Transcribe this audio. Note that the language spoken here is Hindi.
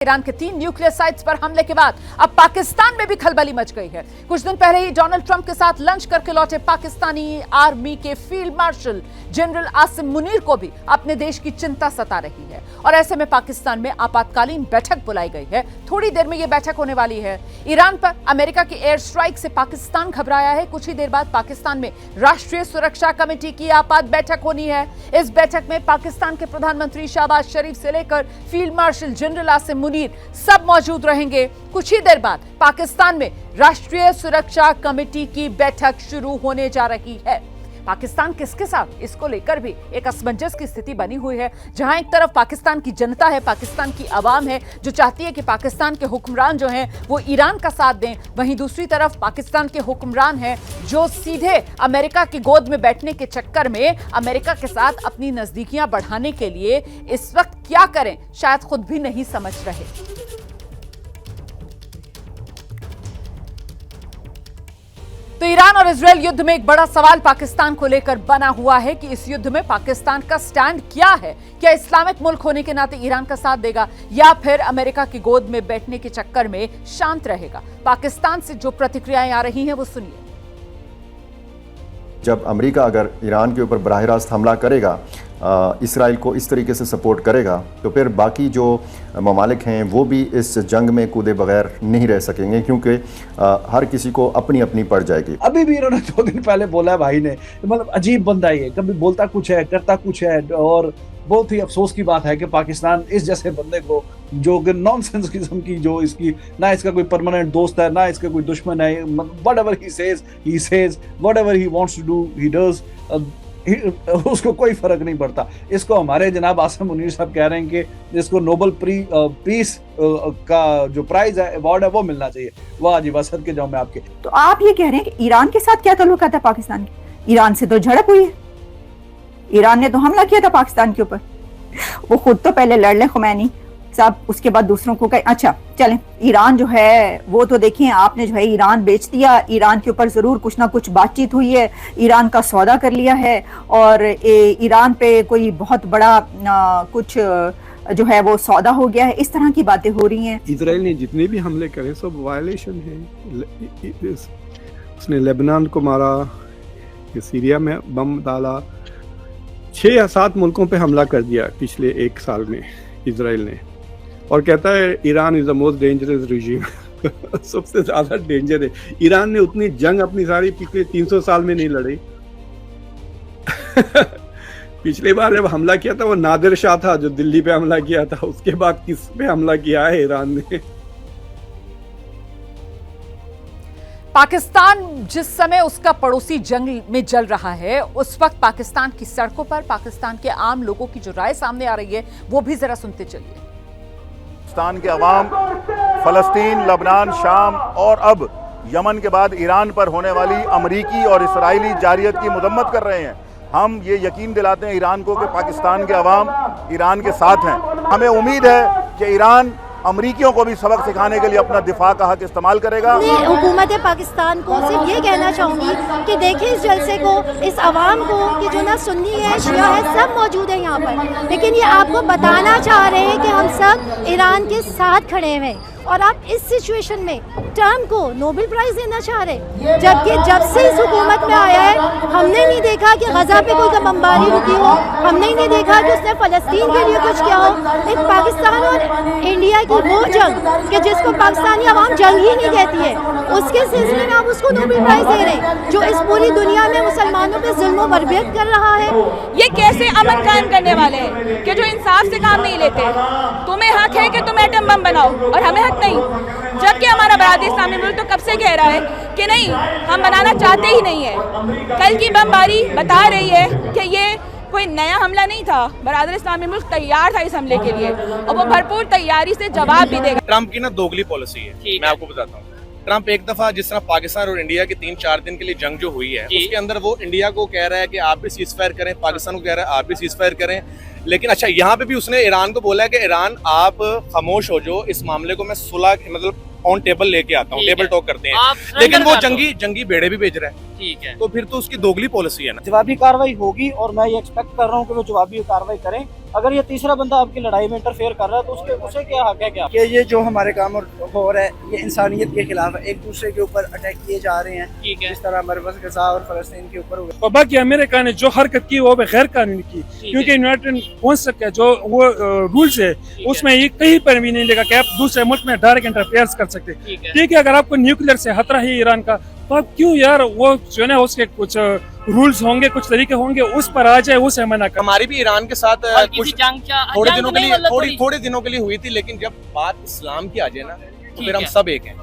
ईरान के 3 न्यूक्लियर साइट्स पर हमले के बाद अब पाकिस्तान में भी खलबली मच गई है। कुछ दिन पहले ही डोनाल्ड ट्रंप के साथ लंच करके लौटे पाकिस्तानी आर्मी के field marshal general Asim Munir को भी अपने देश की चिंता सता रही है और ऐसे में पाकिस्तान में आपातकालीन बैठक बुलाई गई है। थोड़ी देर में यह बैठक होने वाली है। ईरान पर अमेरिका की एयर स्ट्राइक से पाकिस्तान घबराया है। कुछ ही देर बाद पाकिस्तान में राष्ट्रीय सुरक्षा कमेटी की आपात बैठक होनी है। इस बैठक में पाकिस्तान के प्रधानमंत्री शहबाज शरीफ से लेकर field marshal general Asim Munir सब मौजूद रहेंगे। कुछ ही देर बाद पाकिस्तान में राष्ट्रीय सुरक्षा कमेटी की बैठक शुरू होने जा रही है। पाकिस्तान किसके साथ, इसको लेकर भी एक असमंजस की स्थिति बनी हुई है, जहां एक तरफ पाकिस्तान की जनता है, पाकिस्तान की आवाम है जो चाहती है कि पाकिस्तान के हुक्मरान जो हैं वो ईरान का साथ दें, वहीं दूसरी तरफ पाकिस्तान के हुक्मरान हैं जो सीधे अमेरिका की गोद में बैठने के चक्कर में अमेरिका के साथ अपनी नजदीकियां बढ़ाने के लिए इस वक्त क्या करें शायद खुद भी नहीं समझ रहे। तो ईरान और इजरायल युद्ध में एक बड़ा सवाल पाकिस्तान को लेकर बना हुआ है कि इस युद्ध में पाकिस्तान का स्टैंड क्या है। क्या इस्लामिक मुल्क होने के नाते ईरान का साथ देगा या फिर अमेरिका की गोद में बैठने के चक्कर में शांत रहेगा। पाकिस्तान से जो प्रतिक्रियाएं आ रही हैं वो सुनिए। जब अमेरिका अगर ईरान के ऊपर बराह रास्त हमला करेगा, इसराइल को इस तरीके से सपोर्ट करेगा, तो फिर बाकी जो ममालिक हैं वो भी इस जंग में कूदे बगैर नहीं रह सकेंगे, क्योंकि हर किसी को अपनी अपनी पड़ जाएगी। अभी भी इन्होंने 2 दिन पहले बोला है भाई ने, मतलब अजीब बंदा ही है, कभी बोलता कुछ है करता कुछ है। और बहुत ही अफसोस की बात है कि पाकिस्तान इस जैसे बंदे को, जो कि नॉनसेंस किस्म की, जो इसकी ना इसका कोई परमानेंट दोस्त है ना इसका कोई दुश्मन है, whatever he says whatever he wants to do he does, उसको कोई फर्क नहीं पड़ता। इसको हमारे जनाब आसिम मुनीर साहब कह रहे हैं कि इसको नोबेल पीस का जो प्राइज है, अवार्ड है, वो मिलना चाहिए। वाह जी वाह, सदके जाऊं मैं आपके। तो आप ये कह रहे हैं कि ईरान के साथ क्या ताल्लुकात है पाकिस्तान के? ईरान से तो झड़प हुई है, ईरान ने तो हमला किया था पाकिस्तान के ऊपर। वो खुद तो पहले लड़ ले खुमैनी साहब, उसके बाद दूसरों को कहे। अच्छा चलें, ईरान जो है वो तो देखिए आपने जो है ईरान बेच दिया, ईरान के ऊपर जरूर कुछ ना कुछ बातचीत हुई है, ईरान का सौदा कर लिया है और ईरान पे कोई बहुत बड़ा कुछ जो है वो सौदा हो गया है, इस तरह की बातें हो रही हैं। इजराइल ने जितने भी हमले करे सब वायलेशन है। उसने लेबनान को मारा, सीरिया में बम डाला, 6 या 7 मुल्कों पे हमला कर दिया पिछले 1 साल में इजराइल ने, और कहता है Iran is the most dangerous regime. सबसे ज्यादा डेंजर है। ईरान ने उतनी जंग अपनी सारी पिछले 300 साल में नहीं लड़ी। पिछली बार जब हमला किया था वो नादिर शाह था जो दिल्ली पे हमला किया था, उसके बाद किस पे हमला किया है ईरान ने? पाकिस्तान जिस समय उसका पड़ोसी जंग में जल रहा है, उस वक्त पाकिस्तान की सड़कों पर पाकिस्तान के आम लोगों की जो राय सामने आ रही है वो भी जरा सुनते चलिए। पाकिस्तान के अवाम फलस्तीन, लबनान, शाम और अब यमन के बाद ईरान पर होने वाली अमरीकी और इसराइली जारियत की मजम्मत कर रहे हैं। हम ये यकीन दिलाते हैं ईरान को कि पाकिस्तान के अवाम ईरान के साथ हैं। हमें उम्मीद है कि ईरान अमरीकियों को भी सबक सिखाने के लिए अपना दिफा का हक इस्तेमाल करेगा। हुकूमत पाकिस्तान को सिर्फ ये कहना चाहूँगी कि देखिए इस जलसे को, इस आवाम को कि जो ना सुन्नी है, शिया है, सब मौजूद है यहाँ पर, लेकिन ये आपको बताना चाह रहे हैं कि हम सब ईरान के साथ खड़े हैं। और आप इस सिचुएशन में ट्रम्प को नोबेल प्राइज देना चाह रहे, जबकि जब से इस हुकूमत में आया है हमने नहीं देखा कि गजा पे कोई बमबारी रुकी हो, हमने नहीं देखा कि उसने फलस्तीन के लिए कुछ किया हो। एक पाकिस्तान और इंडिया की वो जंग कि जिसको पाकिस्तानी अवाम जंग ही नहीं कहती है, उसके सिलसिले में आप उसको नोबेल प्राइज दे रहे हैं, जो इस पूरी दुनिया में मुसलमानों पे जुल्म व बर्बरियत कर रहा है। ये कैसे अमन कायम करने वाले हैं कि जो इंसाफ से काम नहीं लेते? तुम्हें हक है कि तुम एटम बम बनाओ और हमें हक नहीं, जबकि हमारा बरादरी इस्लामी मुल्क तो कब से कह रहा है कि नहीं, हम बनाना चाहते ही नहीं है। कल की बमबारी बता रही है कि ये कोई नया हमला नहीं था, बरादरी इस्लामी मुल्क तैयार था इस हमले के लिए और वो भरपूर तैयारी से जवाब भी देगा। ट्रम्प की ना दोगली पॉलिसी है, मैं आपको बताता हूँ। ट्रम्प एक दफा जिस तरह पाकिस्तान और इंडिया की 3-4 दिन के लिए जंग जो हुई है, उसके अंदर वो इंडिया को कह रहा है कि आप भी सीज फायर करें, पाकिस्तान को कह रहा है आप भी सीज फायर करें। लेकिन अच्छा, यहाँ पे भी उसने ईरान को बोला है कि ईरान आप खामोश हो, जो इस मामले को मैं सुलह मतलब ऑन टेबल लेके आता हूँ, टेबल टॉक करते हैं। लेकिन वो जंगी बेड़े भी भेज रहा है। ठीक है, तो फिर तो उसकी दोगली पॉलिसी है ना। जवाबी कार्रवाई होगी और मैं ये एक्सपेक्ट कर रहा हूँ कि वो जवाबी कार्रवाई करें। अगर ये तीसरा बंदा आपकी लड़ाई में इंटरफेयर कर रहा है तो उसे क्या हक है क्या कि ये जो हमारे काम हो रहा है ये इंसानियत के खिलाफ है, एक दूसरे के ऊपर अटैक किए जा रहे हैं, ठीक है, जिस तरह हमारे पास गजा और फलस्तीन के ऊपर हुआ। और बाकी अमेरिका ने जो हरकत की वो गैर कानूनी की, क्योंकि यूनाइटेड काउंसिल का जो वो रूल्स है उसमें ये कहीं पर भी नहीं लिखा कि आप दूसरे मुल्क में डायरेक्ट इंटरफेयर कर सकते। ठीक है, अगर आपको न्यूक्लियर से खतरा है ईरान का तो आप क्यों यार वो जो है उसके कुछ रूल्स होंगे, कुछ तरीके होंगे, उस पर आ जाए, उसे मना कर। हमारी भी ईरान के साथ कुछ थोड़े दिनों के लिए थोड़े दिनों के लिए हुई थी, लेकिन जब बात इस्लाम की आ जाए ना तो फिर हम सब एक हैं।